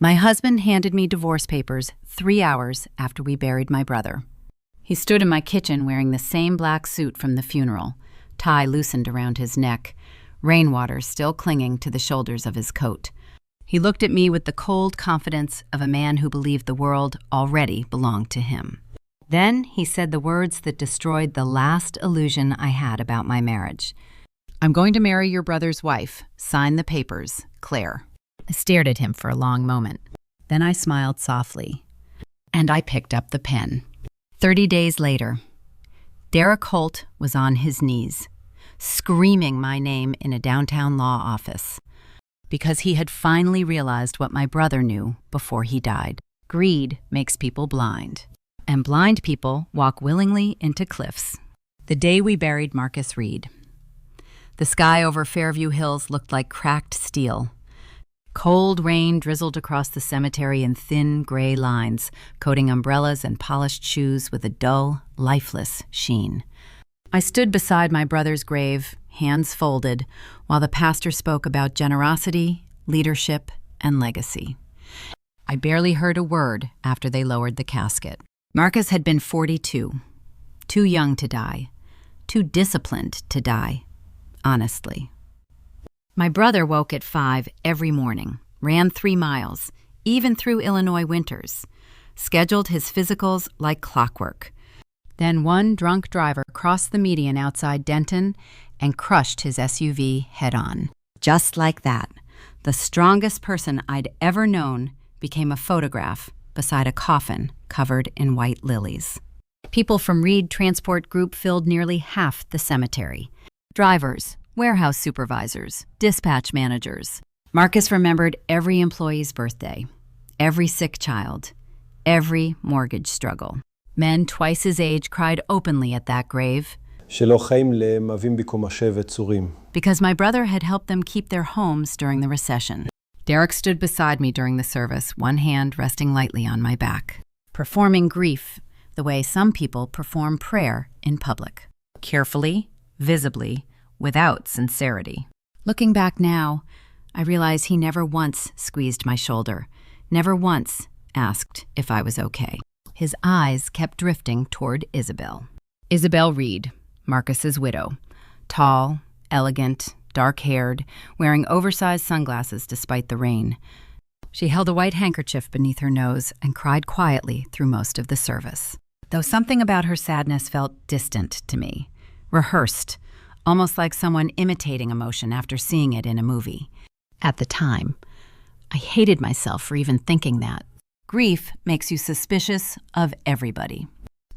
My husband handed me divorce papers 3 hours after we buried my brother. He stood in my kitchen wearing the same black suit from the funeral, tie loosened around his neck, rainwater still clinging to the shoulders of his coat. He looked at me with the cold confidence of a man who believed the world already belonged to him. Then he said the words that destroyed the last illusion I had about my marriage. "I'm going to marry your brother's wife. Sign the papers, Claire." I stared at him for a long moment. Then I smiled softly, and I picked up the pen. 30 days later, Derek Holt was on his knees, screaming my name in a downtown law office, because he had finally realized what my brother knew before he died. Greed makes people blind, and blind people walk willingly into cliffs. The day we buried Marcus Reed, the sky over Fairview Hills looked like cracked steel. Cold rain drizzled across the cemetery in thin gray lines, coating umbrellas and polished shoes with a dull, lifeless sheen. I stood beside my brother's grave, hands folded, while the pastor spoke about generosity, leadership, and legacy. I barely heard a word after they lowered the casket. Marcus had been 42, too young to die, too disciplined to die, honestly. My brother woke at 5 every morning, ran 3 miles, even through Illinois winters, scheduled his physicals like clockwork. Then one drunk driver crossed the median outside Denton and crushed his SUV head-on. Just like that, the strongest person I'd ever known became a photograph beside a coffin covered in white lilies. People from Reed Transport Group filled nearly half the cemetery. Drivers, warehouse supervisors, dispatch managers. Marcus remembered every employee's birthday, every sick child, every mortgage struggle. Men twice his age cried openly at that grave because my brother had helped them keep their homes during the recession. Derek stood beside me during the service, one hand resting lightly on my back, performing grief the way some people perform prayer in public, carefully, visibly, without sincerity. Looking back now, I realize he never once squeezed my shoulder, never once asked if I was okay. His eyes kept drifting toward Isabel. Isabel Reed, Marcus's widow, tall, elegant, dark-haired, wearing oversized sunglasses despite the rain. She held a white handkerchief beneath her nose and cried quietly through most of the service. Though something about her sadness felt distant to me, rehearsed, almost like someone imitating emotion after seeing it in a movie. At the time, I hated myself for even thinking that. Grief makes you suspicious of everybody.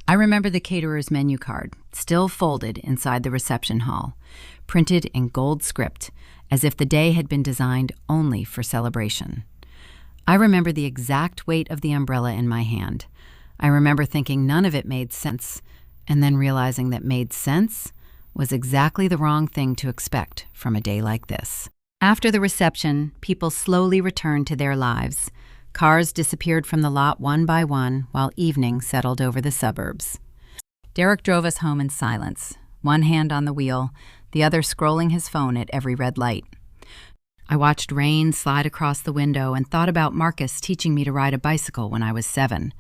I remember the caterer's menu card, still folded inside the reception hall, printed in gold script, as if the day had been designed only for celebration. I remember the exact weight of the umbrella in my hand. I remember thinking none of it made sense, and then realizing that made sense was exactly the wrong thing to expect from a day like this. After the reception, people slowly returned to their lives. Cars disappeared from the lot one by one while evening settled over the suburbs. Derek drove us home in silence, one hand on the wheel, the other scrolling his phone at every red light. I watched rain slide across the window and thought about Marcus teaching me to ride a bicycle when I was 7.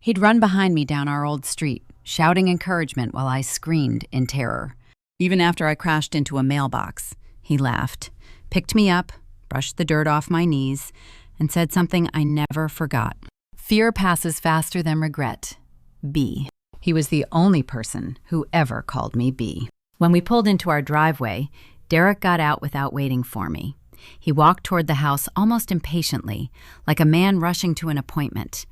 He'd run behind me down our old street, shouting encouragement while I screamed in terror. Even after I crashed into a mailbox, he laughed, picked me up, brushed the dirt off my knees, and said something I never forgot. Fear passes faster than regret. B. He was the only person who ever called me B. When we pulled into our driveway, Derek got out without waiting for me. He walked toward the house almost impatiently, like a man rushing to an appointment.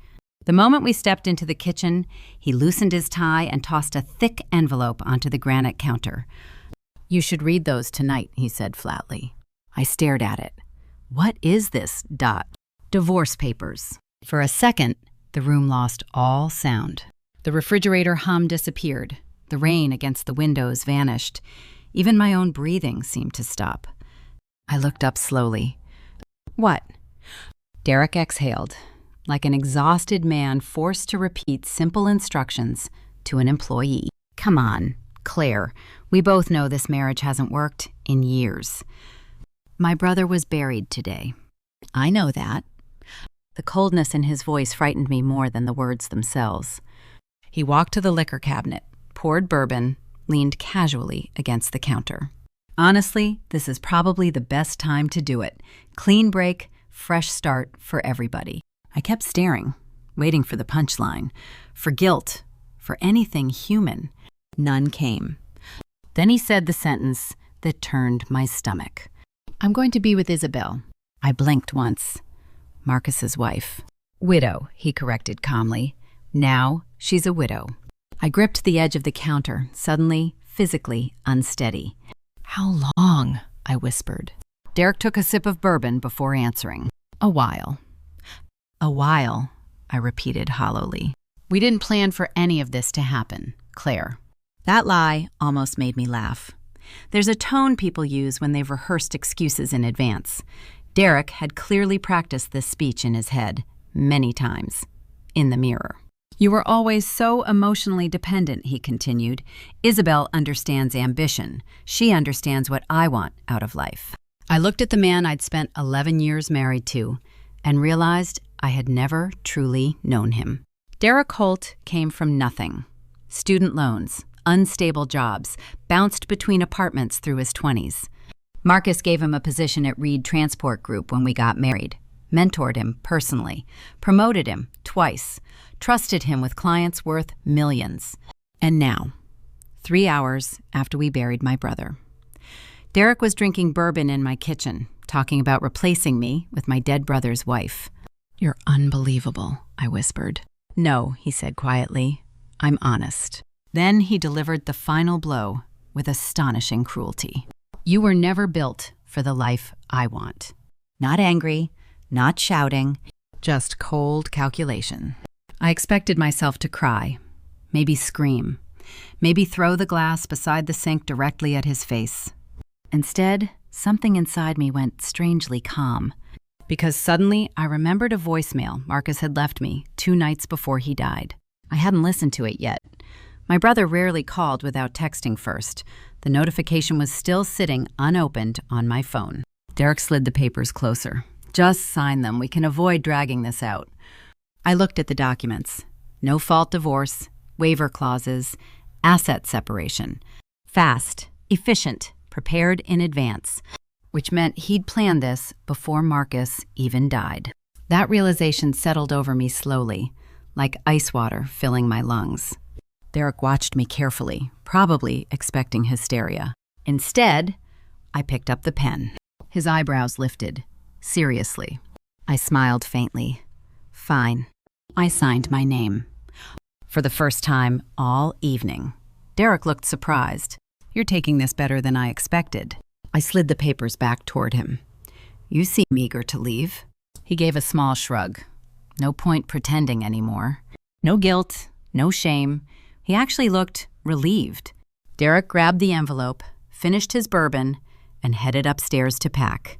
The moment we stepped into the kitchen, he loosened his tie and tossed a thick envelope onto the granite counter. "You should read those tonight," he said flatly. I stared at it. What is this? Divorce papers. For a second, the room lost all sound. The refrigerator hum disappeared. The rain against the windows vanished. Even my own breathing seemed to stop. I looked up slowly. "What?" Derek exhaled, like an exhausted man forced to repeat simple instructions to an employee. "Come on, Claire. We both know this marriage hasn't worked in years. My brother was buried today. I know that. The coldness in his voice frightened me more than the words themselves. He walked to the liquor cabinet, poured bourbon, leaned casually against the counter. Honestly, this is probably the best time to do it. Clean break, fresh start for everybody. I kept staring, waiting for the punchline, for guilt, for anything human. None came. Then he said the sentence that turned my stomach. "I'm going to be with Isabel." I blinked once. Marcus's wife. "Widow," he corrected calmly. "Now she's a widow." I gripped the edge of the counter, suddenly, physically unsteady. "How long?" I whispered. Derek took a sip of bourbon before answering. "A while." "A while," I repeated hollowly. "We didn't plan for any of this to happen, Claire." That lie almost made me laugh. There's a tone people use when they've rehearsed excuses in advance. Derek had clearly practiced this speech in his head, many times, in the mirror. "You were always so emotionally dependent," he continued. "Isabel understands ambition. She understands what I want out of life." I looked at the man I'd spent 11 years married to and realized I had never truly known him. Derek Holt came from nothing. Student loans, unstable jobs, bounced between apartments through his 20s. Marcus gave him a position at Reed Transport Group when we got married, mentored him personally, promoted him twice, trusted him with clients worth millions. And now, 3 hours after we buried my brother, Derek was drinking bourbon in my kitchen, talking about replacing me with my dead brother's wife. "You're unbelievable," I whispered. "No," he said quietly. "I'm honest." Then he delivered the final blow with astonishing cruelty. "You were never built for the life I want." Not angry, not shouting, just cold calculation. I expected myself to cry, maybe scream, maybe throw the glass beside the sink directly at his face. Instead, something inside me went strangely calm, because suddenly I remembered a voicemail Marcus had left me 2 nights before he died. I hadn't listened to it yet. My brother rarely called without texting first. The notification was still sitting unopened on my phone. Derek slid the papers closer. "Just sign them. We can avoid dragging this out." I looked at the documents. No-fault divorce, waiver clauses, asset separation. Fast, efficient, prepared in advance, which meant he'd planned this before Marcus even died. That realization settled over me slowly, like ice water filling my lungs. Derek watched me carefully, probably expecting hysteria. Instead, I picked up the pen. His eyebrows lifted. Seriously. I smiled faintly. "Fine." I signed my name. For the first time all evening. Derek looked surprised. "You're taking this better than I expected." I slid the papers back toward him. "You seem eager to leave." He gave a small shrug. No point pretending anymore. No guilt, no shame. He actually looked relieved. Derek grabbed the envelope, finished his bourbon, and headed upstairs to pack.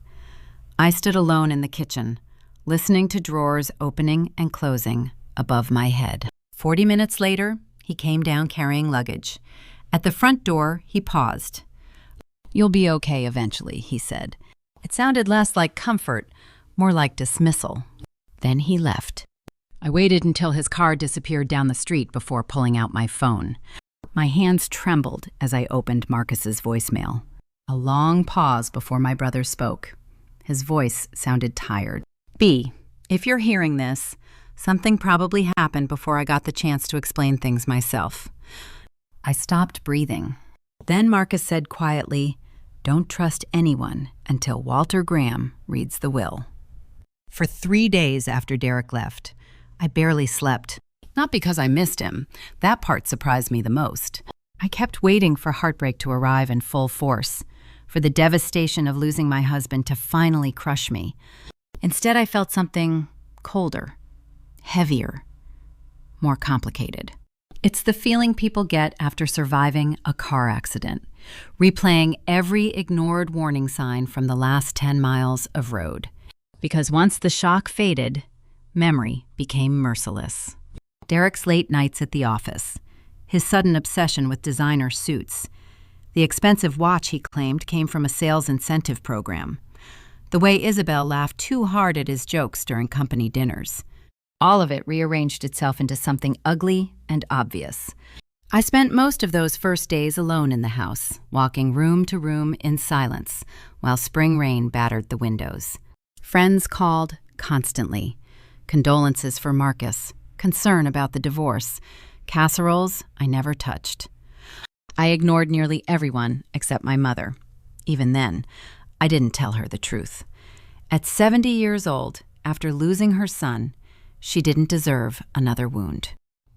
I stood alone in the kitchen, listening to drawers opening and closing above my head. 40 minutes later, he came down carrying luggage. At the front door, he paused. "You'll be okay eventually," he said. It sounded less like comfort, more like dismissal. Then he left. I waited until his car disappeared down the street before pulling out my phone. My hands trembled as I opened Marcus's voicemail. A long pause before my brother spoke. His voice sounded tired. "B, if you're hearing this, something probably happened before I got the chance to explain things myself." I stopped breathing. Then Marcus said quietly, "Don't trust anyone until Walter Graham reads the will." For 3 days after Derek left, I barely slept. Not because I missed him. That part surprised me the most. I kept waiting for heartbreak to arrive in full force, for the devastation of losing my husband to finally crush me. Instead, I felt something colder, heavier, more complicated. It's the feeling people get after surviving a car accident, replaying every ignored warning sign from the last 10 miles of road. Because once the shock faded, memory became merciless. Derek's late nights at the office, his sudden obsession with designer suits, the expensive watch he claimed came from a sales incentive program, The way Isabel laughed too hard at his jokes during company dinners. All of it rearranged itself into something ugly and obvious. I spent most of those first days alone in the house, walking room to room in silence, while spring rain battered the windows. Friends called constantly. Condolences for Marcus, concern about the divorce, casseroles I never touched. I ignored nearly everyone except my mother. Even then, I didn't tell her the truth. At 70 years old, after losing her son, she didn't deserve another wound.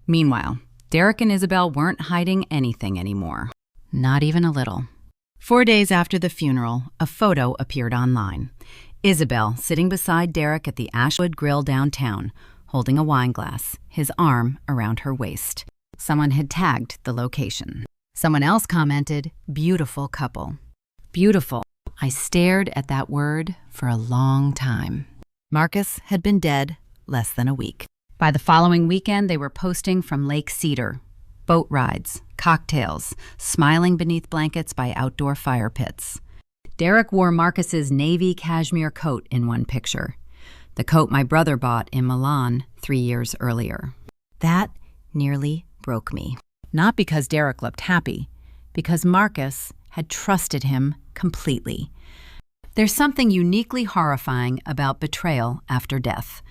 Meanwhile, Derek and Isabel weren't hiding anything anymore. Not even a little. 4 days after the funeral, a photo appeared online. Isabel sitting beside Derek at the Ashwood Grill downtown, holding a wine glass, his arm around her waist. Someone had tagged the location. Someone else commented, "Beautiful couple." Beautiful. I stared at that word for a long time. Marcus had been dead less than a week. By the following weekend, they were posting from Lake Cedar. Boat rides, cocktails, smiling beneath blankets by outdoor fire pits. Derek wore Marcus's navy cashmere coat in one picture, the coat my brother bought in Milan 3 years earlier. That nearly broke me. Not because Derek looked happy, because Marcus had trusted him completely. There's something uniquely horrifying about betrayal after death.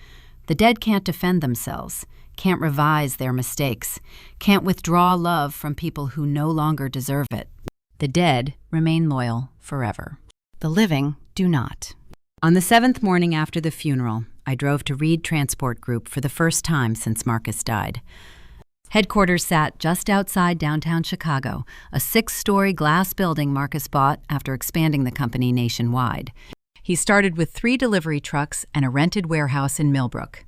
The dead can't defend themselves, can't revise their mistakes, can't withdraw love from people who no longer deserve it. The dead remain loyal forever. The living do not. On the 7th morning after the funeral, I drove to Reed Transport Group for the first time since Marcus died. Headquarters sat just outside downtown Chicago, a 6-story glass building Marcus bought after expanding the company nationwide. He started with 3 delivery trucks and a rented warehouse in Millbrook.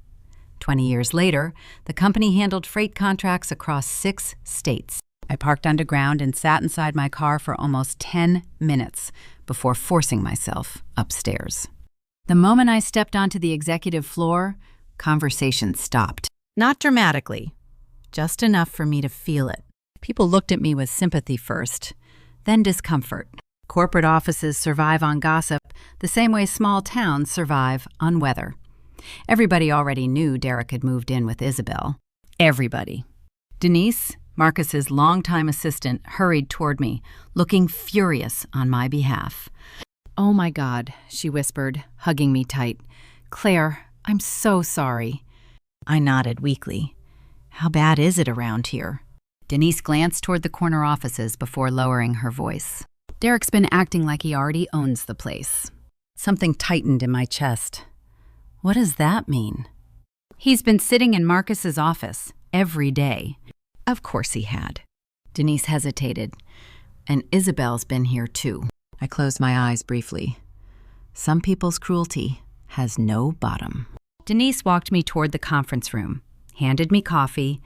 20 years later, the company handled freight contracts across 6 states. I parked underground and sat inside my car for almost 10 minutes before forcing myself upstairs. The moment I stepped onto the executive floor, conversation stopped. Not dramatically, just enough for me to feel it. People looked at me with sympathy first, then discomfort. Corporate offices survive on gossip the same way small towns survive on weather. Everybody already knew Derek had moved in with Isabel. Everybody. Denise, Marcus's longtime assistant, hurried toward me, looking furious on my behalf. "Oh my God," she whispered, hugging me tight. "Claire, I'm so sorry." I nodded weakly. "How bad is it around here?" Denise glanced toward the corner offices before lowering her voice. "Derek's been acting like he already owns the place." Something tightened in my chest. What does that mean? "He's been sitting in Marcus's office every day." Of course he had. Denise hesitated. "And Isabel's been here too." I closed my eyes briefly. Some people's cruelty has no bottom. Denise walked me toward the conference room, handed me coffee,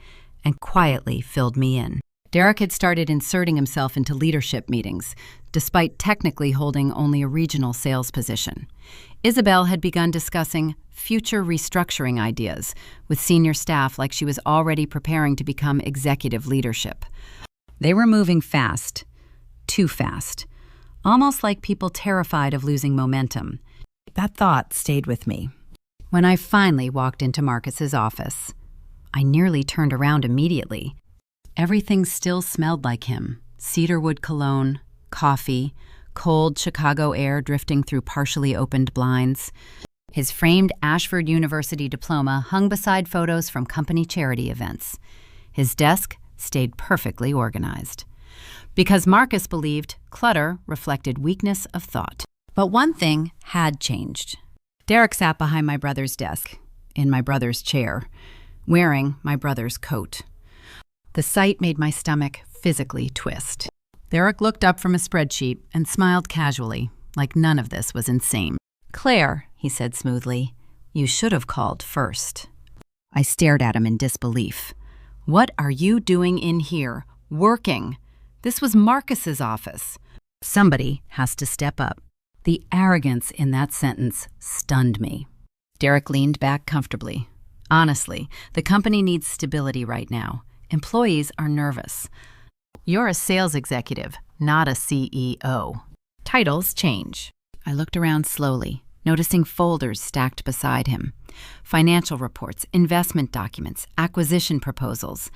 and quietly filled me in. Derek had started inserting himself into leadership meetings, despite technically holding only a regional sales position. Isabel had begun discussing future restructuring ideas with senior staff like she was already preparing to become executive leadership. They were moving fast, too fast, almost like people terrified of losing momentum. That thought stayed with me. When I finally walked into Marcus's office, I nearly turned around immediately. Everything still smelled like him. Cedarwood cologne, coffee, cold Chicago air drifting through partially opened blinds. His framed Ashford University diploma hung beside photos from company charity events. His desk stayed perfectly organized. Because Marcus believed clutter reflected weakness of thought. But one thing had changed. Derek sat behind my brother's desk, in my brother's chair, wearing my brother's coat. The sight made my stomach physically twist. Derek looked up from a spreadsheet and smiled casually, like none of this was insane. "Claire," he said smoothly, "you should have called first." I stared at him in disbelief. "What are you doing in here? Working? This was Marcus's office." Somebody has to step up. The arrogance in that sentence stunned me. Derek leaned back comfortably. "Honestly, the company needs stability right now. Employees are nervous. You're a sales executive, not a CEO. Titles change." I looked around slowly, noticing folders stacked beside him. Financial reports, investment documents, acquisition proposals.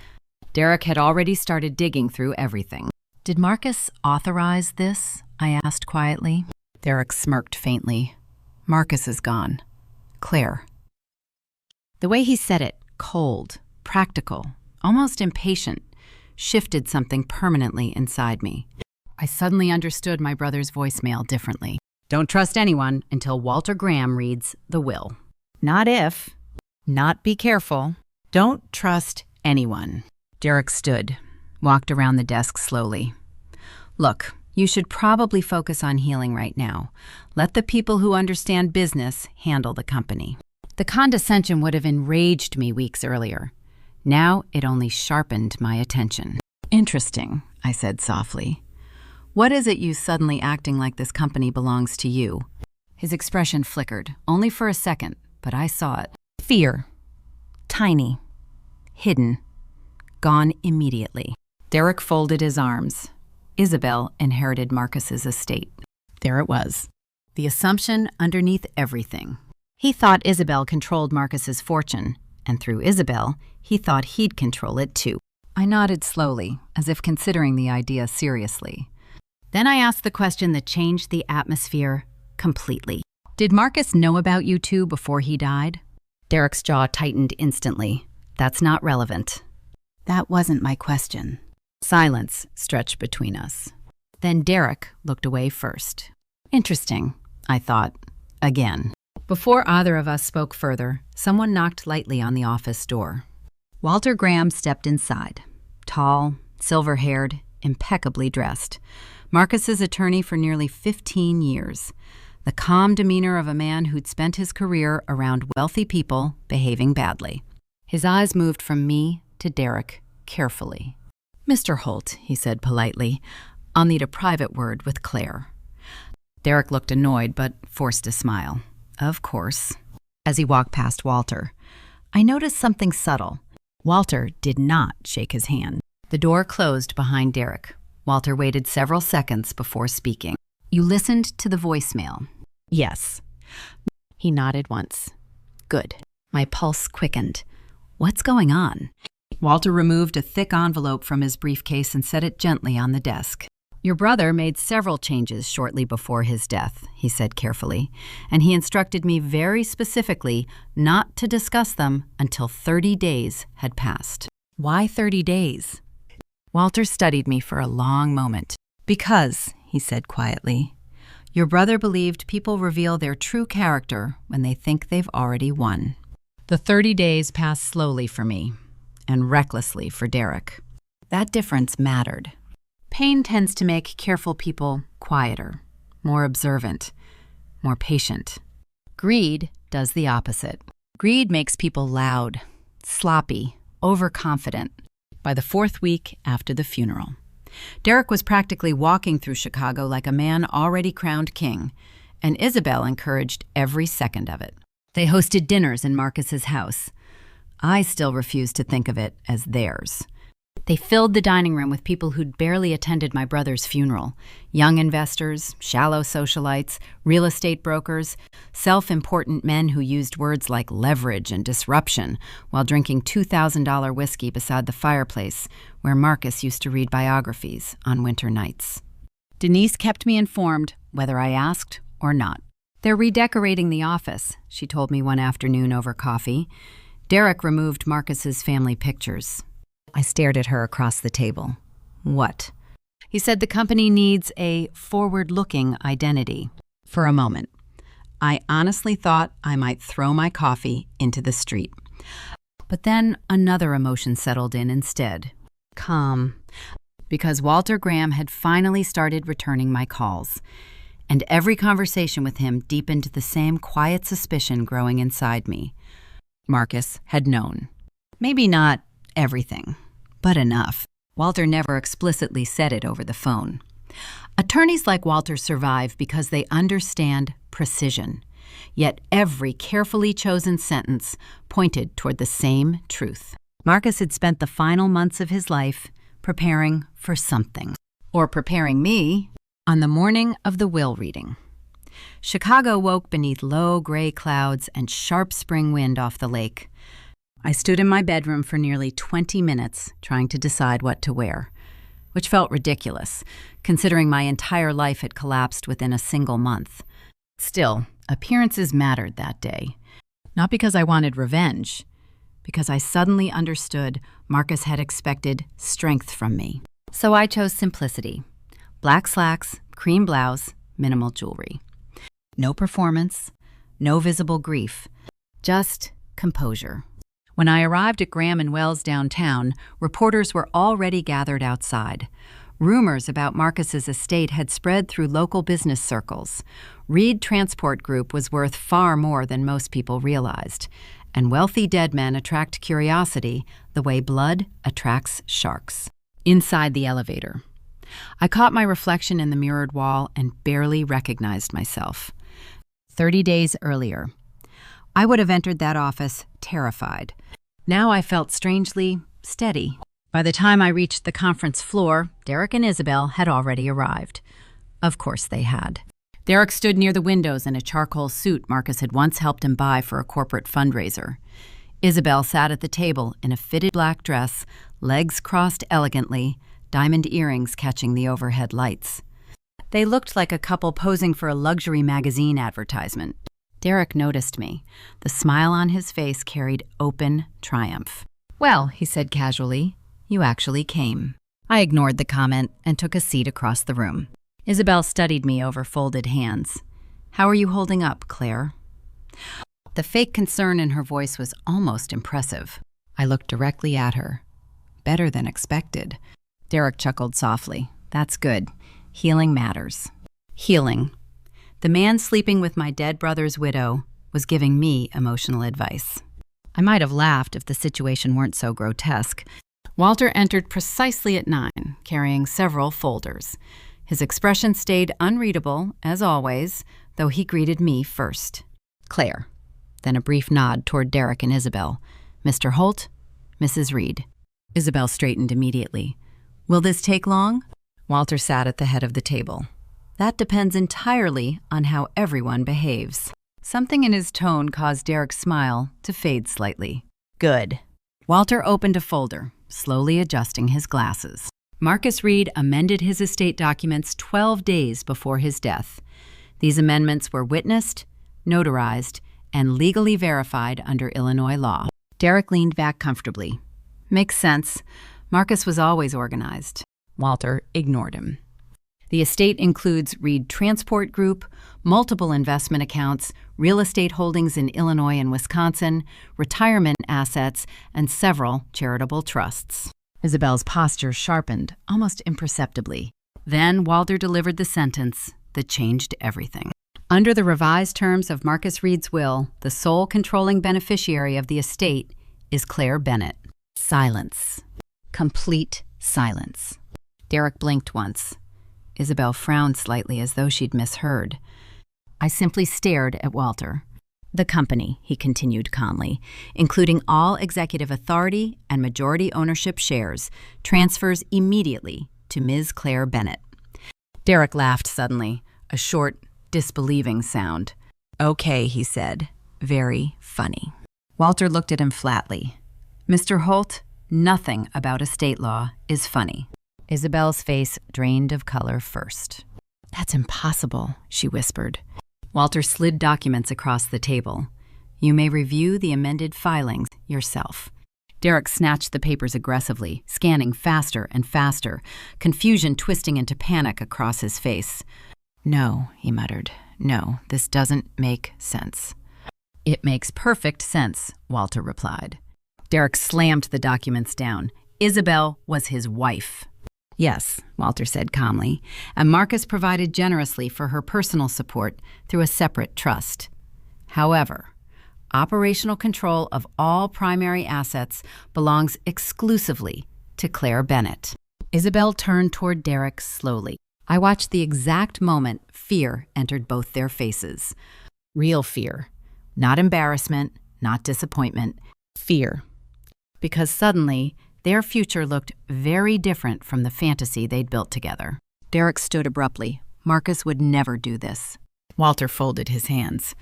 Derek had already started digging through everything. "Did Marcus authorize this?" I asked quietly. Derek smirked faintly. "Marcus is gone. Claire." The way he said it, cold, practical, almost impatient, shifted something permanently inside me. I suddenly understood my brother's voicemail differently. "Don't trust anyone until Walter Graham reads the will. Not if, not be careful. Don't trust anyone." Derek stood, walked around the desk slowly. "Look, you should probably focus on healing right now. Let the people who understand business handle the company." The condescension would have enraged me weeks earlier. Now it only sharpened my attention. "Interesting," I said softly. "What is it you suddenly acting like this company belongs to you?" His expression flickered, only for a second, but I saw it. Fear. Tiny. Hidden. Gone immediately. Derek folded his arms. Isabel inherited Marcus's estate. There it was. The assumption underneath everything. He thought Isabel controlled Marcus's fortune, and through Isabel, he thought he'd control it too. I nodded slowly, as if considering the idea seriously. Then I asked the question that changed the atmosphere completely. "Did Marcus know about you two before he died?" Derek's jaw tightened instantly. "That's not relevant." "That wasn't my question." Silence stretched between us. Then Derek looked away first. Interesting, I thought, again. Before either of us spoke further, someone knocked lightly on the office door. Walter Graham stepped inside, tall, silver-haired, impeccably dressed. Marcus's attorney for nearly 15 years. The calm demeanor of a man who'd spent his career around wealthy people behaving badly. His eyes moved from me to Derek carefully. "Mr. Holt," he said politely, "I'll need a private word with Claire." Derek looked annoyed but forced a smile. "Of course." As he walked past Walter, I noticed something subtle. Walter did not shake his hand. The door closed behind Derek. Walter waited several seconds before speaking. "You listened to the voicemail?" "Yes." He nodded once. "Good." My pulse quickened. "What's going on?" Walter removed a thick envelope from his briefcase and set it gently on the desk. "Your brother made several changes shortly before his death," he said carefully, "and he instructed me very specifically not to discuss them until 30 days had passed." "Why 30 days?" Walter studied me for a long moment. "Because," he said quietly, "your brother believed people reveal their true character when they think they've already won." The 30 days passed slowly for me, and recklessly for Derek. That difference mattered. Pain tends to make careful people quieter, more observant, more patient. Greed does the opposite. Greed makes people loud, sloppy, overconfident. By the 4th week after the funeral, Derek was practically walking through Chicago like a man already crowned king, and Isabel encouraged every second of it. They hosted dinners in Marcus's house. I still refused to think of it as theirs. They filled the dining room with people who'd barely attended my brother's funeral. Young investors, shallow socialites, real estate brokers, self-important men who used words like leverage and disruption while drinking $2,000 whiskey beside the fireplace where Marcus used to read biographies on winter nights. Denise kept me informed whether I asked or not. "They're redecorating the office," she told me one afternoon over coffee. Derek removed Marcus's family pictures. I stared at her across the table. "What?" He said the company needs a forward-looking identity. For a moment, I honestly thought I might throw my coffee into the street. But then another emotion settled in instead. Calm. Because Walter Graham had finally started returning my calls, and every conversation with him deepened the same quiet suspicion growing inside me. Marcus had known. Maybe not everything, but enough. Walter never explicitly said it over the phone. Attorneys like Walter survive because they understand precision. Yet every carefully chosen sentence pointed toward the same truth. Marcus had spent the final months of his life preparing for something. Or preparing me on the morning of the will reading. Chicago woke beneath low gray clouds and sharp spring wind off the lake. I stood in my bedroom for nearly 20 minutes trying to decide what to wear, which felt ridiculous, considering my entire life had collapsed within a single month. Still, appearances mattered that day. Not because I wanted revenge, because I suddenly understood Marcus had expected strength from me. So I chose simplicity. Black slacks, cream blouse, minimal jewelry. No performance, no visible grief, just composure. When I arrived at Graham and Wells downtown, reporters were already gathered outside. Rumors about Marcus's estate had spread through local business circles. Reed Transport Group was worth far more than most people realized, and wealthy dead men attract curiosity the way blood attracts sharks. Inside the elevator, I caught my reflection in the mirrored wall and barely recognized myself. 30 days earlier, I would have entered that office terrified. Now I felt strangely steady. By the time I reached the conference floor, Derek and Isabel had already arrived. Of course they had. Derek stood near the windows in a charcoal suit Marcus had once helped him buy for a corporate fundraiser. Isabel sat at the table in a fitted black dress, legs crossed elegantly, diamond earrings catching the overhead lights. They looked like a couple posing for a luxury magazine advertisement. Derek noticed me. The smile on his face carried open triumph. "Well," he said casually, "you actually came." I ignored the comment and took a seat across the room. Isabel studied me over folded hands. "How are you holding up, Claire?" The fake concern in her voice was almost impressive. I looked directly at her. Better than expected. Derek chuckled softly. "That's good. Healing matters." Healing. The man sleeping with my dead brother's widow was giving me emotional advice. I might have laughed if the situation weren't so grotesque. Walter entered precisely at 9, carrying several folders. His expression stayed unreadable, as always, though he greeted me first. "Claire." Then a brief nod toward Derek and Isabel. "Mr. Holt, Mrs. Reed." Isabel straightened immediately. "Will this take long?" Walter sat at the head of the table. "That depends entirely on how everyone behaves." Something in his tone caused Derek's smile to fade slightly. "Good." Walter opened a folder, slowly adjusting his glasses. Marcus Reed amended his estate documents 12 days before his death. These amendments were witnessed, notarized, and legally verified under Illinois law. Derek leaned back comfortably. "Makes sense. Marcus was always organized." Walter ignored him. The estate includes Reed Transport Group, multiple investment accounts, real estate holdings in Illinois and Wisconsin, retirement assets, and several charitable trusts. Isabel's posture sharpened, almost imperceptibly. Then Walter delivered the sentence that changed everything. Under the revised terms of Marcus Reed's will, the sole controlling beneficiary of the estate is Claire Bennett. Silence. Complete silence. Derek blinked once. Isabel frowned slightly as though she'd misheard. I simply stared at Walter. "The company," he continued calmly, "including all executive authority and majority ownership shares, transfers immediately to Ms. Claire Bennett." Derek laughed suddenly, a short, disbelieving sound. "Okay," he said. "Very funny." Walter looked at him flatly. "Mr. Holt, nothing about estate law is funny." Isabel's face drained of color first. "That's impossible," she whispered. Walter slid documents across the table. "You may review the amended filings yourself." Derek snatched the papers aggressively, scanning faster and faster, confusion twisting into panic across his face. "No," he muttered. "No, this doesn't make sense." "It makes perfect sense," Walter replied. Derek slammed the documents down. Isabel was his wife. "Yes," Walter said calmly, "and Marcus provided generously for her personal support through a separate trust. However, operational control of all primary assets belongs exclusively to Claire Bennett." Isabel turned toward Derek slowly. I watched the exact moment fear entered both their faces. Real fear. Not embarrassment, not disappointment. Fear. Because suddenly, their future looked very different from the fantasy they'd built together. Derek stood abruptly. Marcus would never do this. Walter folded his hands.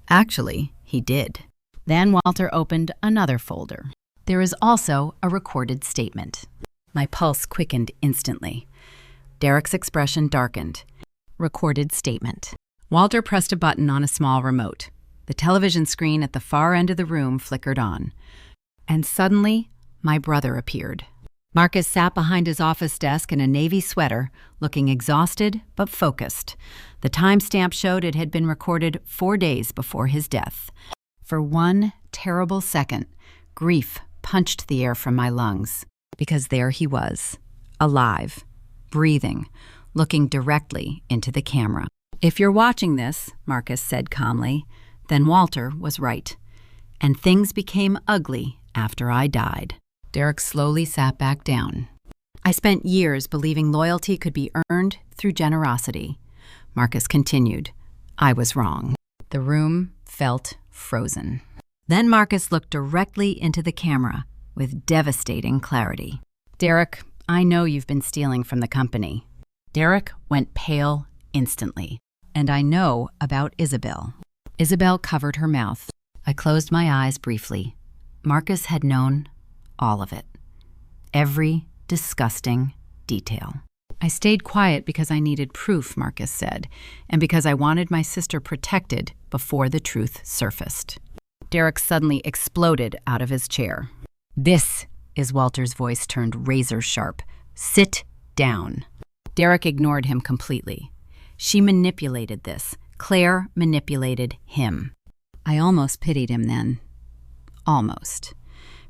Actually, he did. Then Walter opened another folder. There is also a recorded statement. My pulse quickened instantly. Derek's expression darkened. Recorded statement. Walter pressed a button on a small remote. The television screen at the far end of the room flickered on. And suddenly, my brother appeared. Marcus sat behind his office desk in a navy sweater, looking exhausted but focused. The timestamp showed it had been recorded 4 days before his death. For one terrible second, grief punched the air from my lungs, because there he was, alive, breathing, looking directly into the camera. "If you're watching this," Marcus said calmly, "then Walter was right. And things became ugly after I died." Derek slowly sat back down. "I spent years believing loyalty could be earned through generosity." Marcus continued. "I was wrong." The room felt frozen. Then Marcus looked directly into the camera with devastating clarity. "Derek, I know you've been stealing from the company." Derek went pale instantly. "And I know about Isabel." Isabel covered her mouth. I closed my eyes briefly. Marcus had known all of it. Every disgusting detail. "I stayed quiet because I needed proof," Marcus said, "and because I wanted my sister protected before the truth surfaced." Derek suddenly exploded out of his chair. "This is," Walter's voice turned razor sharp. "Sit down." Derek ignored him completely. "She manipulated this. Claire manipulated him." I almost pitied him then. Almost.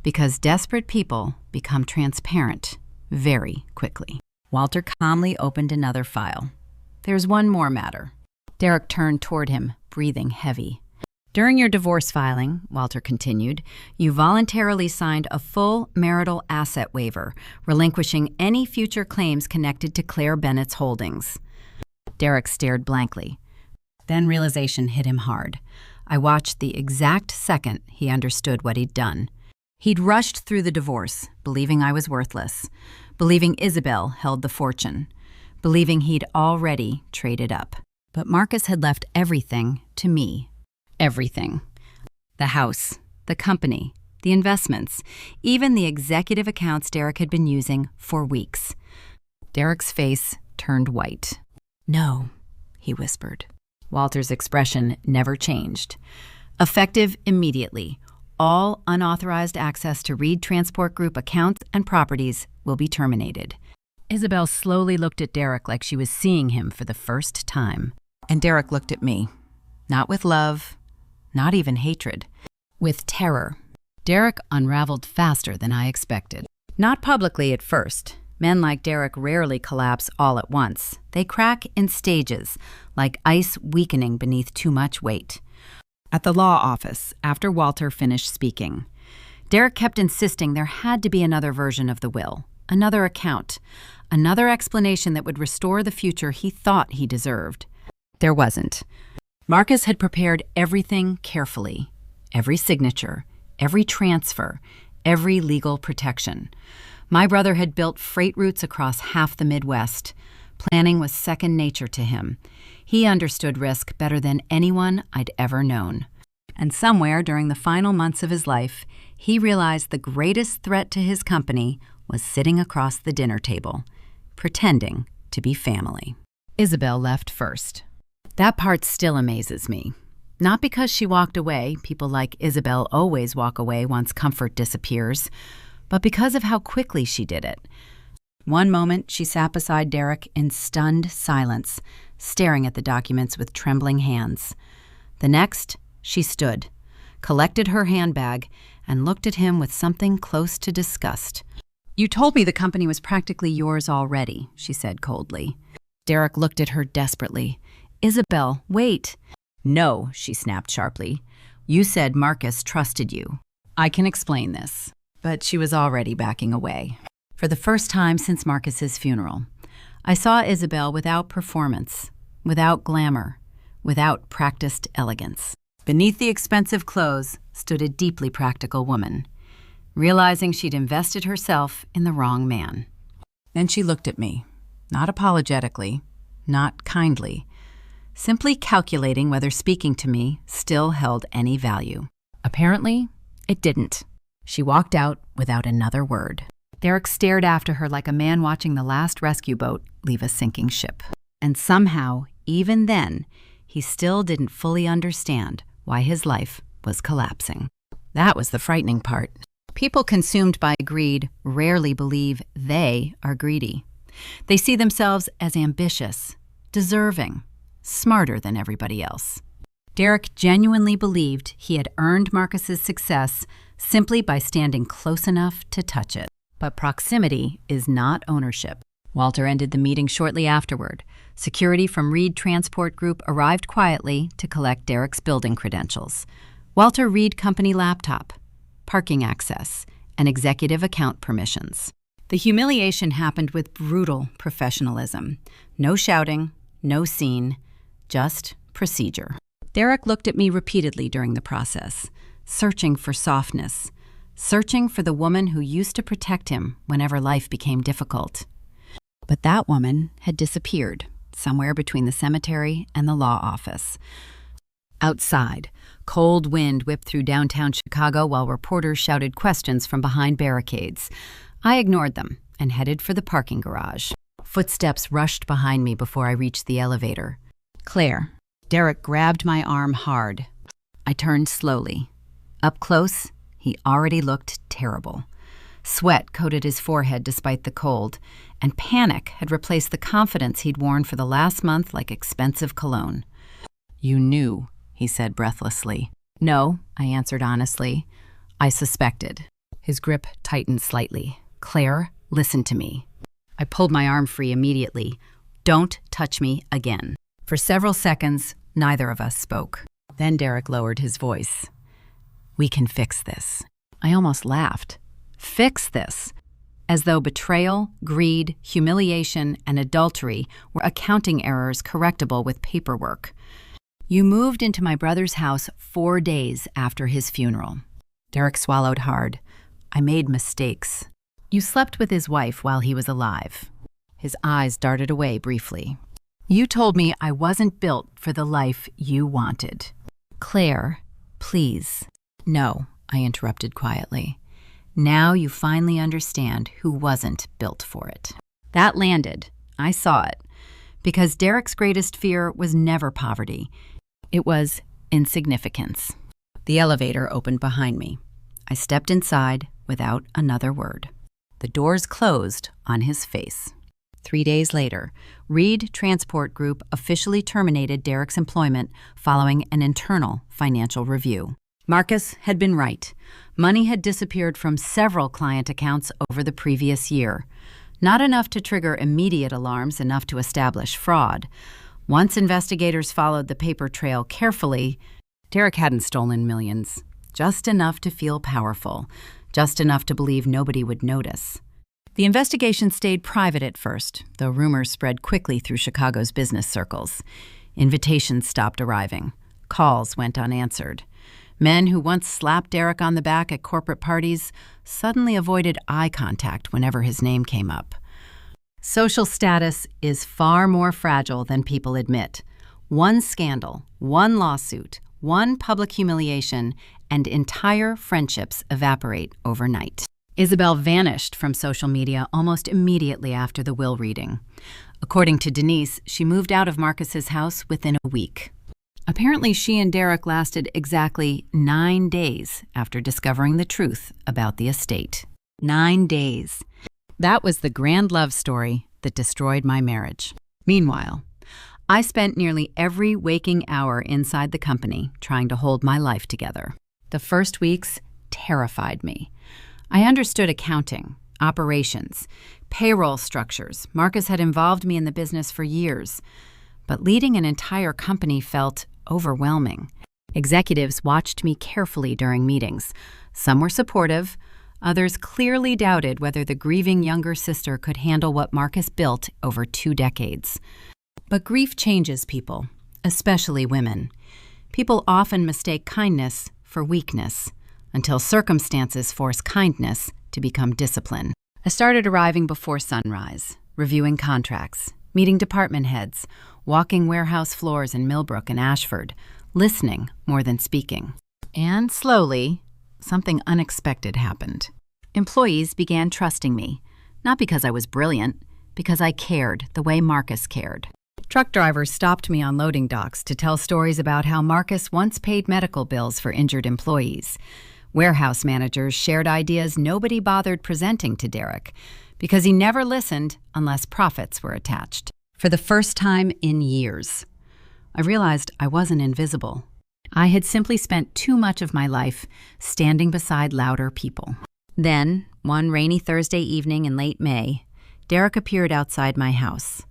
Because desperate people become transparent very quickly. Walter calmly opened another file. "There's one more matter." Derek turned toward him, breathing heavy. "During your divorce filing," Walter continued, "you voluntarily signed a full marital asset waiver, relinquishing any future claims connected to Claire Bennett's holdings." Derek stared blankly. Then realization hit him hard. I watched the exact second he understood what he'd done. He'd rushed through the divorce, believing I was worthless, believing Isabel held the fortune, believing he'd already traded up. But Marcus had left everything to me. Everything. The house, the company, the investments, even the executive accounts Derek had been using for weeks. Derek's face turned white. "No," he whispered. Walter's expression never changed. "Effective immediately. All unauthorized access to Reed Transport Group accounts and properties will be terminated." Isabel slowly looked at Derek like she was seeing him for the first time. And Derek looked at me. Not with love, not even hatred. With terror. Derek unraveled faster than I expected. Not publicly at first. Men like Derek rarely collapse all at once. They crack in stages, like ice weakening beneath too much weight. At the law office, after Walter finished speaking, Derek kept insisting there had to be another version of the will, another account, another explanation that would restore the future he thought he deserved. There wasn't. Marcus had prepared everything carefully, every signature, every transfer, every legal protection. My brother had built freight routes across half the Midwest. Planning was second nature to him. He understood risk better than anyone I'd ever known. And somewhere during the final months of his life, he realized the greatest threat to his company was sitting across the dinner table, pretending to be family. Isabel left first. That part still amazes me. Not because she walked away, people like Isabel always walk away once comfort disappears, but because of how quickly she did it. One moment, she sat beside Derek in stunned silence, staring at the documents with trembling hands. The next, she stood, collected her handbag, and looked at him with something close to disgust. "You told me the company was practically yours already," she said coldly. Derek looked at her desperately. "Isabel, wait." "No," she snapped sharply. "You said Marcus trusted you. I can explain this." But she was already backing away. For the first time since Marcus's funeral, I saw Isabel without performance, without glamour, without practiced elegance. Beneath the expensive clothes stood a deeply practical woman, realizing she'd invested herself in the wrong man. Then she looked at me, not apologetically, not kindly, simply calculating whether speaking to me still held any value. Apparently, it didn't. She walked out without another word. Derek stared after her like a man watching the last rescue boat leave a sinking ship. And somehow, even then, he still didn't fully understand why his life was collapsing. That was the frightening part. People consumed by greed rarely believe they are greedy. They see themselves as ambitious, deserving, smarter than everybody else. Derek genuinely believed he had earned Marcus's success simply by standing close enough to touch it. But proximity is not ownership. Walter ended the meeting shortly afterward. Security from Reed Transport Group arrived quietly to collect Derek's building credentials. Walter Reed Company laptop, parking access, and executive account permissions. The humiliation happened with brutal professionalism. No shouting, no scene, just procedure. Derek looked at me repeatedly during the process, searching for softness, searching for the woman who used to protect him whenever life became difficult. But that woman had disappeared, somewhere between the cemetery and the law office. Outside, cold wind whipped through downtown Chicago while reporters shouted questions from behind barricades. I ignored them and headed for the parking garage. Footsteps rushed behind me before I reached the elevator. Claire. Derek grabbed my arm hard. I turned slowly. Up close, he already looked terrible. Sweat coated his forehead despite the cold, and panic had replaced the confidence he'd worn for the last month like expensive cologne. "You knew," he said breathlessly. "No," I answered honestly. "I suspected." His grip tightened slightly. "Claire, listen to me." I pulled my arm free immediately. "Don't touch me again." For several seconds, neither of us spoke. Then Derek lowered his voice. "We can fix this." I almost laughed. Fix this? As though betrayal, greed, humiliation, and adultery were accounting errors correctable with paperwork. "You moved into my brother's house 4 days after his funeral." Derek swallowed hard. "I made mistakes." "You slept with his wife while he was alive." His eyes darted away briefly. "You told me I wasn't built for the life you wanted." "Claire, please." "No," I interrupted quietly. "Now you finally understand who wasn't built for it." That landed. I saw it. Because Derek's greatest fear was never poverty. It was insignificance. The elevator opened behind me. I stepped inside without another word. The doors closed on his face. 3 days later, Reed Transport Group officially terminated Derek's employment following an internal financial review. Marcus had been right. Money had disappeared from several client accounts over the previous year. Not enough to trigger immediate alarms, enough to establish fraud. Once investigators followed the paper trail carefully, Derek hadn't stolen millions. Just enough to feel powerful. Just enough to believe nobody would notice. The investigation stayed private at first, though rumors spread quickly through Chicago's business circles. Invitations stopped arriving. Calls went unanswered. Men who once slapped Derek on the back at corporate parties suddenly avoided eye contact whenever his name came up. Social status is far more fragile than people admit. One scandal, one lawsuit, one public humiliation, and entire friendships evaporate overnight. Isabel vanished from social media almost immediately after the will reading. According to Denise, she moved out of Marcus's house within a week. Apparently, she and Derek lasted exactly 9 days after discovering the truth about the estate. 9 days. That was the grand love story that destroyed my marriage. Meanwhile, I spent nearly every waking hour inside the company trying to hold my life together. The first weeks terrified me. I understood accounting, operations, payroll structures. Marcus had involved me in the business for years. But leading an entire company felt overwhelming. Executives watched me carefully during meetings. Some were supportive. Others clearly doubted whether the grieving younger sister could handle what Marcus built over 2 decades. But grief changes people, especially women. People often mistake kindness for weakness, until circumstances force kindness to become discipline. I started arriving before sunrise, reviewing contracts, meeting department heads, walking warehouse floors in Millbrook and Ashford, listening more than speaking. And slowly, something unexpected happened. Employees began trusting me, not because I was brilliant, because I cared the way Marcus cared. Truck drivers stopped me on loading docks to tell stories about how Marcus once paid medical bills for injured employees. Warehouse managers shared ideas nobody bothered presenting to Derek, because he never listened unless profits were attached. For the first time in years, I realized I wasn't invisible. I had simply spent too much of my life standing beside louder people. Then, one rainy Thursday evening in late May, Derek appeared outside my house.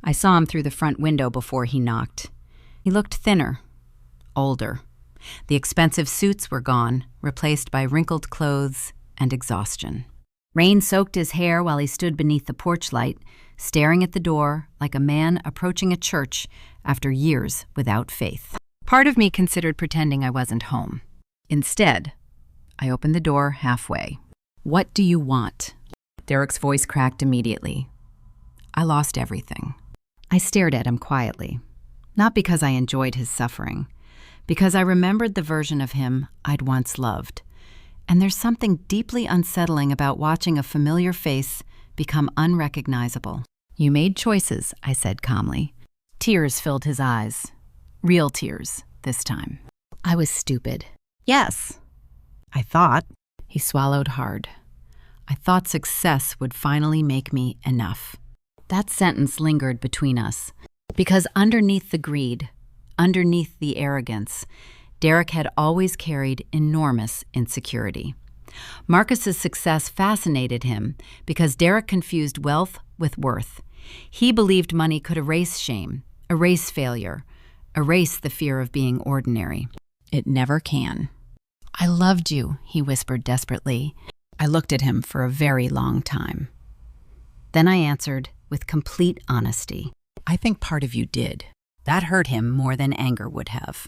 I saw him through the front window before he knocked. He looked thinner, older. The expensive suits were gone, replaced by wrinkled clothes and exhaustion. Rain soaked his hair while he stood beneath the porch light, staring at the door like a man approaching a church after years without faith. Part of me considered pretending I wasn't home. Instead, I opened the door halfway. "What do you want?" Derek's voice cracked immediately. I lost everything. I stared at him quietly, not because I enjoyed his suffering, because I remembered the version of him I'd once loved. And there's something deeply unsettling about watching a familiar face become unrecognizable. "You made choices," I said calmly. Tears filled his eyes. Real tears, this time. "I was stupid." "Yes, I thought." He swallowed hard. "I thought success would finally make me enough." That sentence lingered between us, because underneath the greed, underneath the arrogance, Derek had always carried enormous insecurity. Marcus's success fascinated him because Derek confused wealth with worth. He believed money could erase shame, erase failure, erase the fear of being ordinary. It never can. "I loved you," he whispered desperately. I looked at him for a very long time. Then I answered with complete honesty. "I think part of you did." That hurt him more than anger would have.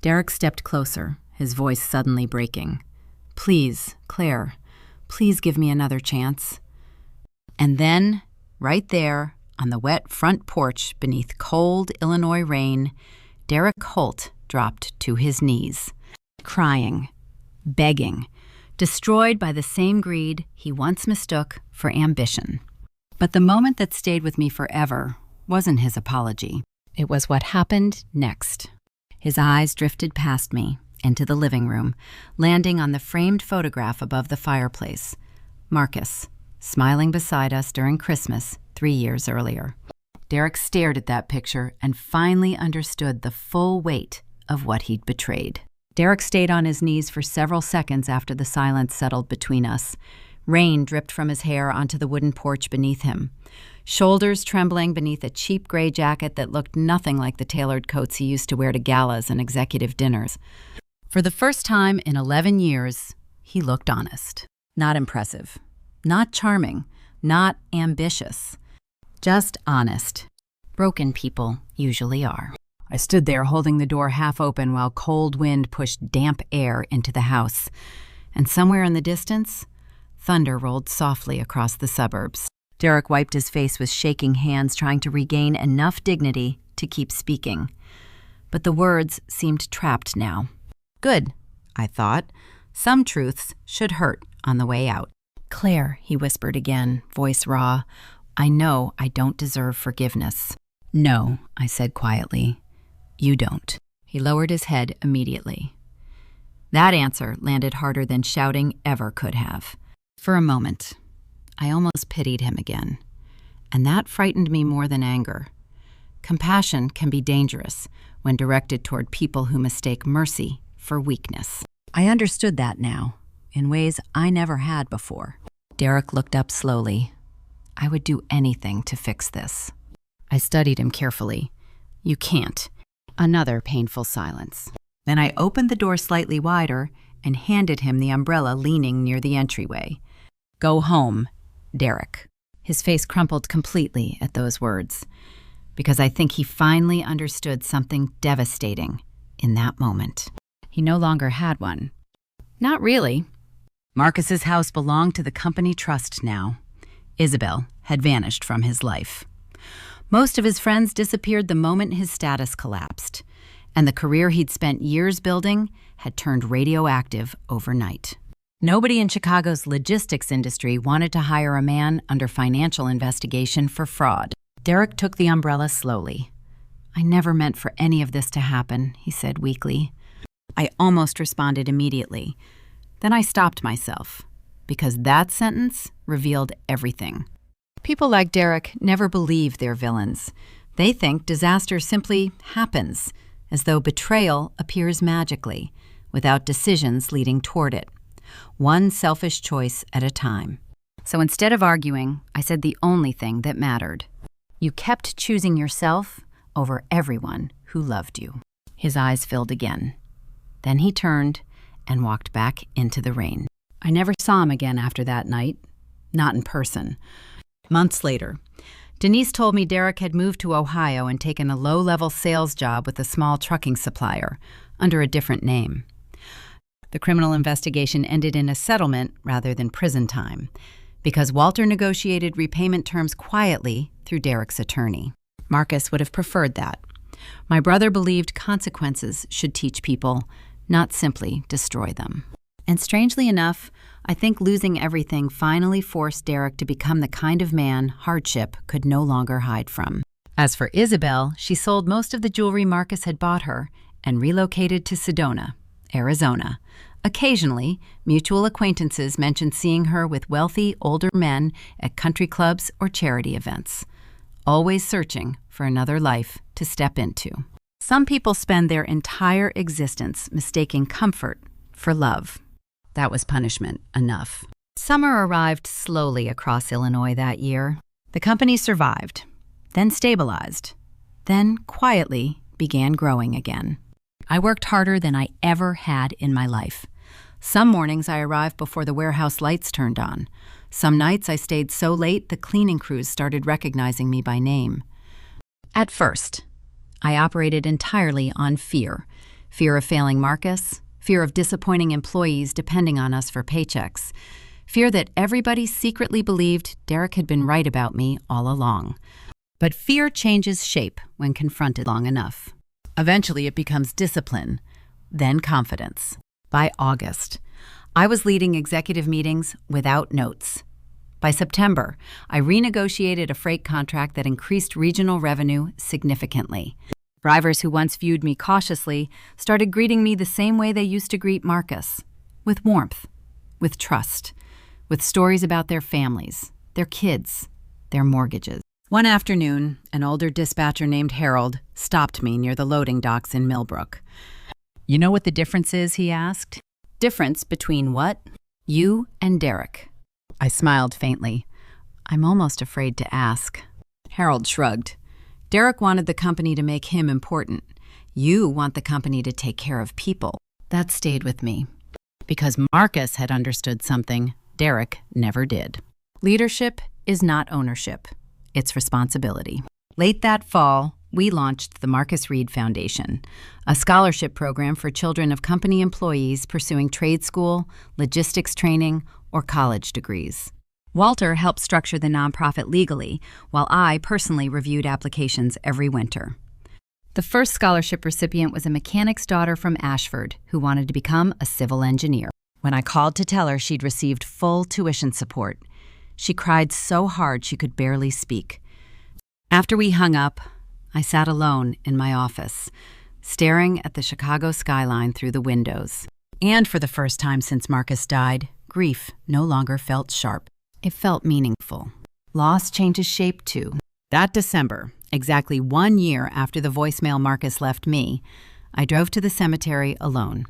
Derek stepped closer, his voice suddenly breaking. "Please, Claire, please give me another chance." And then, right there, on the wet front porch beneath cold Illinois rain, Derek Holt dropped to his knees, crying, begging, destroyed by the same greed he once mistook for ambition. But the moment that stayed with me forever wasn't his apology. It was what happened next. His eyes drifted past me, into the living room, landing on the framed photograph above the fireplace. Marcus, smiling beside us during Christmas 3 years earlier. Derek stared at that picture and finally understood the full weight of what he'd betrayed. Derek stayed on his knees for several seconds after the silence settled between us. Rain dripped from his hair onto the wooden porch beneath him, shoulders trembling beneath a cheap gray jacket that looked nothing like the tailored coats he used to wear to galas and executive dinners. For the first time in 11 years, he looked honest. Not impressive, not charming, not ambitious, just honest. Broken people usually are. I stood there holding the door half open while cold wind pushed damp air into the house, and somewhere in the distance, thunder rolled softly across the suburbs. Derek wiped his face with shaking hands, trying to regain enough dignity to keep speaking. But the words seemed trapped now. Good, I thought. Some truths should hurt on the way out. "Claire," he whispered again, voice raw, "I know I don't deserve forgiveness." "No," I said quietly. "You don't." He lowered his head immediately. That answer landed harder than shouting ever could have. For a moment, I almost pitied him again, and that frightened me more than anger. Compassion can be dangerous when directed toward people who mistake mercy for weakness. I understood that now, in ways I never had before. Derek looked up slowly. I would do anything to fix this. I studied him carefully. "You can't." Another painful silence. Then I opened the door slightly wider and handed him the umbrella leaning near the entryway. "Go home, Derek." His face crumpled completely at those words, because I think he finally understood something devastating in that moment. He no longer had one. Not really. Marcus's house belonged to the company trust now. Isabel had vanished from his life. Most of his friends disappeared the moment his status collapsed, and the career he'd spent years building had turned radioactive overnight. Nobody in Chicago's logistics industry wanted to hire a man under financial investigation for fraud. Derek took the umbrella slowly. "I never meant for any of this to happen," he said weakly. I almost responded immediately. Then I stopped myself, because that sentence revealed everything. People like Derek never believe they're villains. They think disaster simply happens, as though betrayal appears magically, without decisions leading toward it. One selfish choice at a time. So instead of arguing, I said the only thing that mattered. You kept choosing yourself over everyone who loved you. His eyes filled again. Then he turned and walked back into the rain. I never saw him again after that night, not in person. Months later, Denise told me Derek had moved to Ohio and taken a low-level sales job with a small trucking supplier, under a different name. The criminal investigation ended in a settlement rather than prison time, because Walter negotiated repayment terms quietly through Derek's attorney. Marcus would have preferred that. My brother believed consequences should teach people, not simply destroy them. And strangely enough, I think losing everything finally forced Derek to become the kind of man hardship could no longer hide from. As for Isabel, she sold most of the jewelry Marcus had bought her and relocated to Sedona, Arizona. Occasionally, mutual acquaintances mentioned seeing her with wealthy, older men at country clubs or charity events, always searching for another life to step into. Some people spend their entire existence mistaking comfort for love. That was punishment enough. Summer arrived slowly across Illinois that year. The company survived, then stabilized, then quietly began growing again. I worked harder than I ever had in my life. Some mornings I arrived before the warehouse lights turned on. Some nights I stayed so late the cleaning crews started recognizing me by name. At first, I operated entirely on fear. Fear of failing Marcus, fear of disappointing employees depending on us for paychecks, fear that everybody secretly believed Derek had been right about me all along. But fear changes shape when confronted long enough. Eventually it becomes discipline, then confidence. By August, I was leading executive meetings without notes. By September, I renegotiated a freight contract that increased regional revenue significantly. Drivers who once viewed me cautiously started greeting me the same way they used to greet Marcus, with warmth, with trust, with stories about their families, their kids, their mortgages. One afternoon, an older dispatcher named Harold stopped me near the loading docks in Millbrook. "You know what the difference is?" he asked. "Difference between what?" "You and Derek." I smiled faintly. I'm almost afraid to ask. Harold shrugged. "Derek wanted the company to make him important. You want the company to take care of people." That stayed with me, because Marcus had understood something Derek never did. Leadership is not ownership. It's responsibility. Late that fall, we launched the Marcus Reed Foundation, a scholarship program for children of company employees pursuing trade school, logistics training, or college degrees. Walter helped structure the nonprofit legally, while I personally reviewed applications every winter. The first scholarship recipient was a mechanic's daughter from Ashford who wanted to become a civil engineer. When I called to tell her she'd received full tuition support, she cried so hard she could barely speak. After we hung up, I sat alone in my office, staring at the Chicago skyline through the windows. And for the first time since Marcus died, grief no longer felt sharp. It felt meaningful. Loss changes shape, too. That December, exactly 1 year after the voicemail Marcus left me, I drove to the cemetery alone.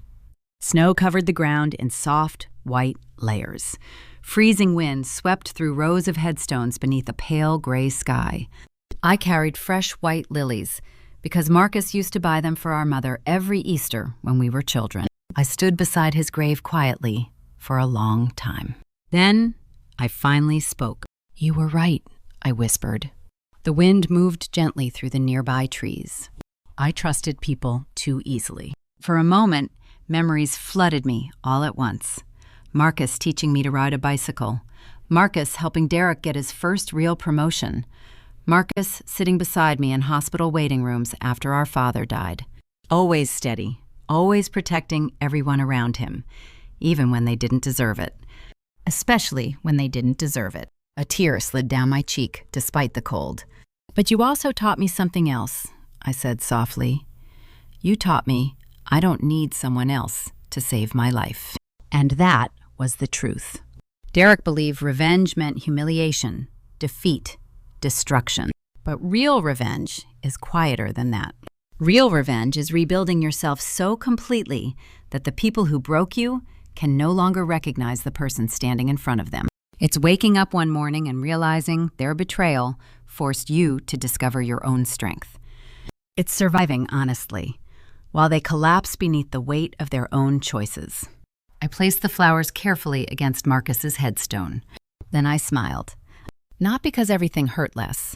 Snow covered the ground in soft, white layers. Freezing winds swept through rows of headstones beneath a pale gray sky. I carried fresh white lilies because Marcus used to buy them for our mother every Easter when we were children. I stood beside his grave quietly for a long time. Then I finally spoke. "You were right," I whispered. The wind moved gently through the nearby trees. I trusted people too easily. For a moment, memories flooded me all at once. Marcus teaching me to ride a bicycle. Marcus helping Derek get his first real promotion. Marcus sitting beside me in hospital waiting rooms after our father died. Always steady, always protecting everyone around him, even when they didn't deserve it. Especially when they didn't deserve it. A tear slid down my cheek, despite the cold. "But you also taught me something else," I said softly. "You taught me I don't need someone else to save my life." And that was the truth. Derek believed revenge meant humiliation, defeat, destruction. But real revenge is quieter than that. Real revenge is rebuilding yourself so completely that the people who broke you can no longer recognize the person standing in front of them. It's waking up one morning and realizing their betrayal forced you to discover your own strength. It's surviving honestly, while they collapse beneath the weight of their own choices. I placed the flowers carefully against Marcus's headstone. Then I smiled. Not because everything hurt less,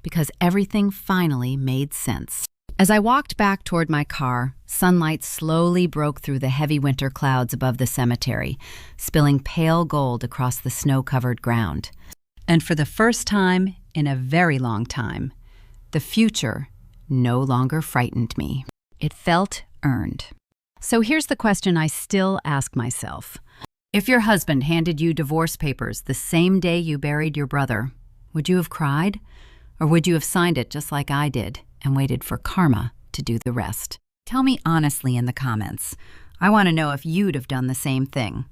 because everything finally made sense. As I walked back toward my car, sunlight slowly broke through the heavy winter clouds above the cemetery, spilling pale gold across the snow-covered ground. And for the first time in a very long time, the future no longer frightened me. It felt earned. So here's the question I still ask myself. If your husband handed you divorce papers the same day you buried your brother, would you have cried? Or would you have signed it just like I did and waited for karma to do the rest? Tell me honestly in the comments. I want to know if you'd have done the same thing,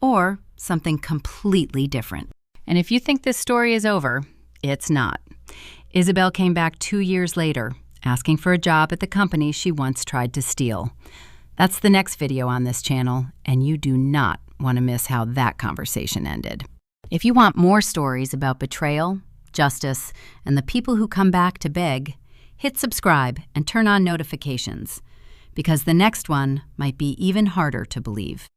or something completely different. And if you think this story is over, it's not. Isabel came back 2 years later, asking for a job at the company she once tried to steal. That's the next video on this channel, and you do not want to miss how that conversation ended. If you want more stories about betrayal, justice, and the people who come back to beg, hit subscribe and turn on notifications, because the next one might be even harder to believe.